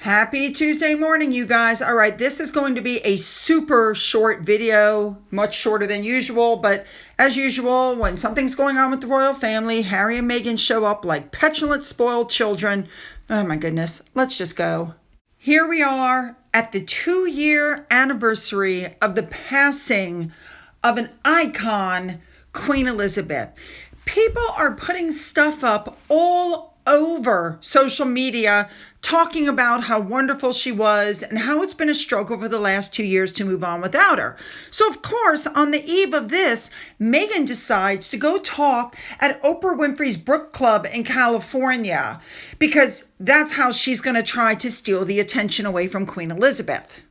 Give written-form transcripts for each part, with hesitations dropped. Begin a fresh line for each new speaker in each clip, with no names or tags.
Happy Tuesday morning, you guys. All right, this is going to be a super short video, much shorter than usual, but as usual, when something's going on with the royal family, Harry and Meghan show up like petulant, spoiled children. Oh my goodness, let's just go. Here we are at the 2-year anniversary of the passing of an icon, Queen Elizabeth. People are putting stuff up all over social media talking about how wonderful she was and how it's been a struggle over the last 2 years to move on without her. So, of course, on the eve of this, Meghan decides to go talk at Oprah Winfrey's Book Club in California because that's how she's going to try to steal the attention away from Queen Elizabeth.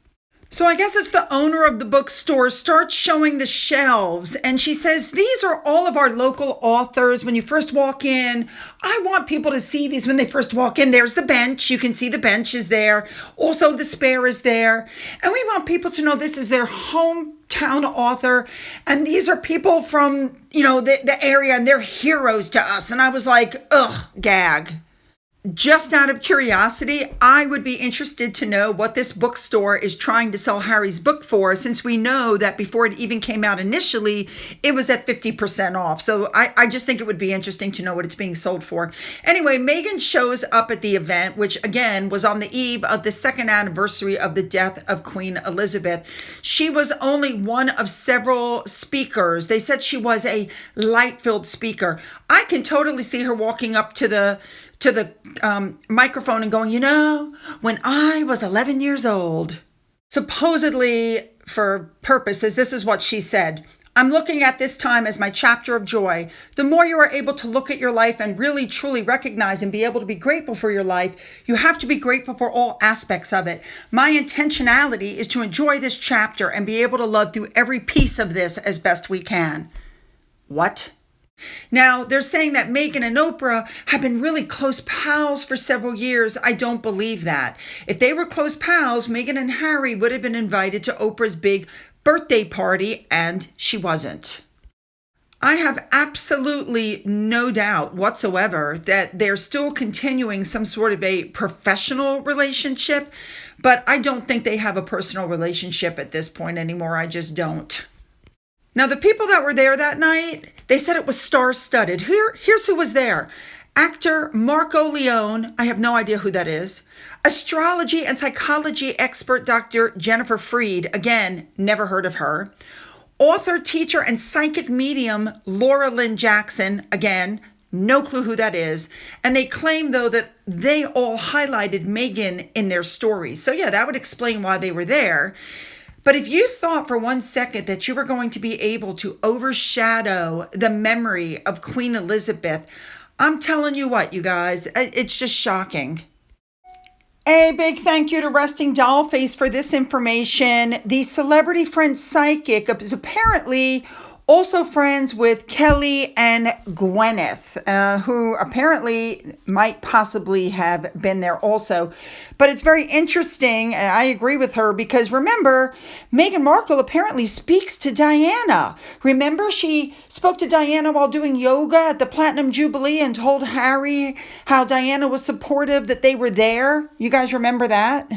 So I guess it's the owner of the bookstore starts showing the shelves and she says, these are all of our local authors. When you first walk in, I want people to see these when they first walk in. There's the bench. You can see the bench is there. Also, the spare is there. And we want people to know this is their hometown author. And these are people from, the area and they're heroes to us. And I was like, ugh, gag. Just out of curiosity, I would be interested to know what this bookstore is trying to sell Harry's book for, since we know that before it even came out initially, it was at 50% off. So I just think it would be interesting to know what it's being sold for. Anyway, Meghan shows up at the event, which again was on the eve of the 2nd anniversary of the death of Queen Elizabeth. She was only one of several speakers. They said she was a light-filled speaker. I can totally see her walking up to the microphone and going, when I was 11 years old, supposedly for purposes, this is what she said. I'm looking at this time as my chapter of joy. The more you are able to look at your life and really truly recognize and be able to be grateful for your life, you have to be grateful for all aspects of it. My intentionality is to enjoy this chapter and be able to love through every piece of this as best we can. What? Now, they're saying that Meghan and Oprah have been really close pals for several years. I don't believe that. If they were close pals, Meghan and Harry would have been invited to Oprah's big birthday party, and she wasn't. I have absolutely no doubt whatsoever that they're still continuing some sort of a professional relationship, but I don't think they have a personal relationship at this point anymore. I just don't. Now, the people that were there that night, they said it was star-studded. Here's who was there. Actor Marco Leone, I have no idea who that is. Astrology and psychology expert Dr. Jennifer Freed, again, never heard of her. Author, teacher, and psychic medium Laura Lynn Jackson, again, no clue who that is. And they claim, though, that they all highlighted Meghan in their stories. So, yeah, that would explain why they were there. But if you thought for 1 second that you were going to be able to overshadow the memory of Queen Elizabeth, I'm telling you what, you guys, it's just shocking. A big thank you to Resting Dollface for this information. The celebrity friend psychic is apparently also friends with Kelly and Gwyneth, who apparently might possibly have been there also. But it's very interesting, and I agree with her, because remember, Meghan Markle apparently speaks to Diana. Remember, she spoke to Diana while doing yoga at the Platinum Jubilee and told Harry how Diana was supportive, that they were there. You guys remember that?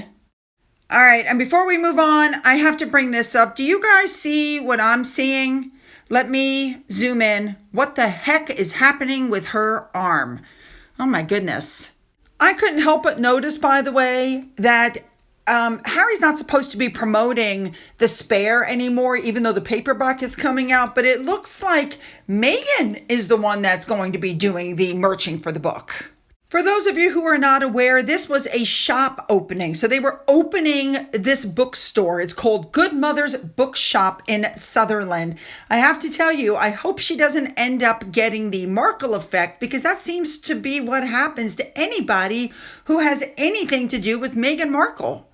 All right, and before we move on, I have to bring this up. Do you guys see what I'm seeing? Let me zoom in. What the heck is happening with her arm? Oh my goodness. I couldn't help but notice, by the way, that Harry's not supposed to be promoting the spare anymore, even though the paperback is coming out. But it looks like Meghan is the one that's going to be doing the merching for the book. For those of you who are not aware, this was a shop opening. So they were opening this bookstore. It's called Good Mother's Bookshop in Sutherland. I have to tell you, I hope she doesn't end up getting the Markle effect, because that seems to be what happens to anybody who has anything to do with Meghan Markle.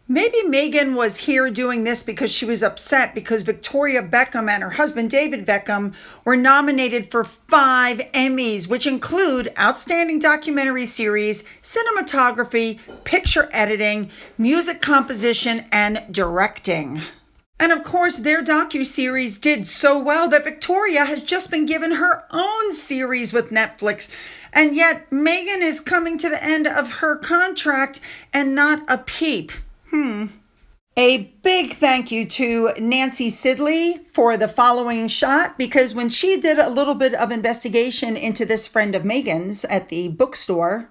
Maybe Meghan was here doing this because she was upset because Victoria Beckham and her husband David Beckham were nominated for 5 Emmys, which include Outstanding Documentary Series, Cinematography, Picture Editing, Music Composition, and Directing. And of course, their docuseries did so well that Victoria has just been given her own series with Netflix. And yet, Meghan is coming to the end of her contract and not a peep. A big thank you to Nancy Sidley for the following shot, because when she did a little bit of investigation into this friend of Meghan's at the bookstore,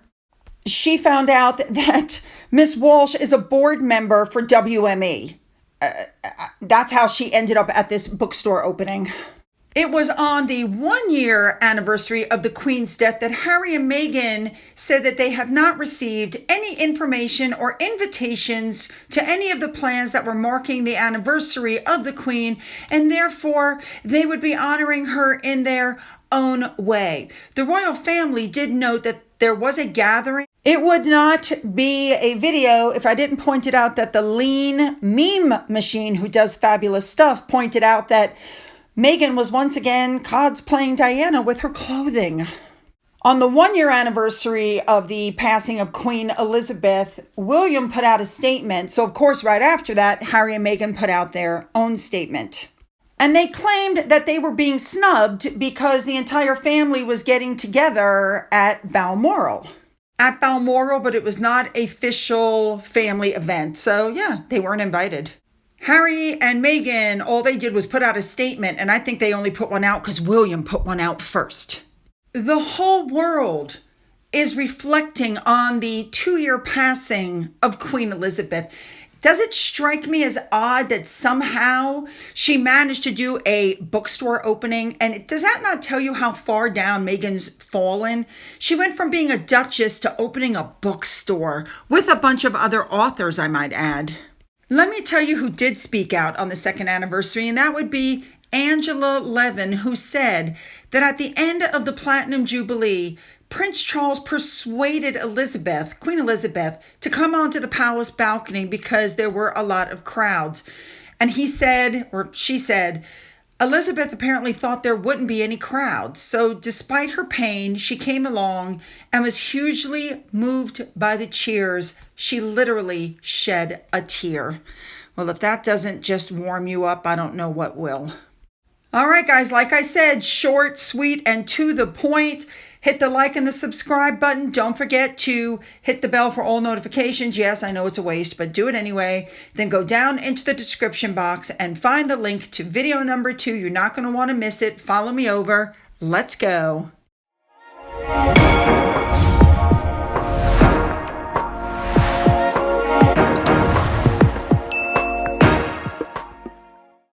she found out that Miss Walsh is a board member for WME. That's how she ended up at this bookstore opening. It was on the 1-year anniversary of the Queen's death that Harry and Meghan said that they have not received any information or invitations to any of the plans that were marking the anniversary of the Queen, and therefore they would be honoring her in their own way. The royal family did note that there was a gathering. It would not be a video if I didn't point it out that the Lean Meme Machine, who does fabulous stuff, pointed out that Meghan was once again cosplaying Diana with her clothing. On the 1-year anniversary of the passing of Queen Elizabeth, William put out a statement. So, of course, right after that, Harry and Meghan put out their own statement. And they claimed that they were being snubbed because the entire family was getting together at Balmoral. At Balmoral, but it was not an official family event. So, yeah, they weren't invited. Harry and Meghan, all they did was put out a statement, and I think they only put one out because William put one out first. The whole world is reflecting on the 2-year passing of Queen Elizabeth. Does it strike me as odd that somehow she managed to do a bookstore opening? And does that not tell you how far down Meghan's fallen? She went from being a duchess to opening a bookstore with a bunch of other authors, I might add. Let me tell you who did speak out on the 2nd anniversary, and that would be Angela Levin, who said that at the end of the Platinum Jubilee, Prince Charles persuaded Elizabeth, Queen Elizabeth, to come onto the palace balcony because there were a lot of crowds. And he said, or she said, Elizabeth apparently thought there wouldn't be any crowds. So despite her pain, she came along and was hugely moved by the cheers. She literally shed a tear. Well, if that doesn't just warm you up, I don't know what will. All right, guys, like I said, short, sweet, and to the point. Hit the like and the subscribe button. Don't forget to hit the bell for all notifications. Yes, I know it's a waste, but do it anyway. Then go down into the description box and find the link to video number 2. You're not going to want to miss it. Follow me over. Let's go.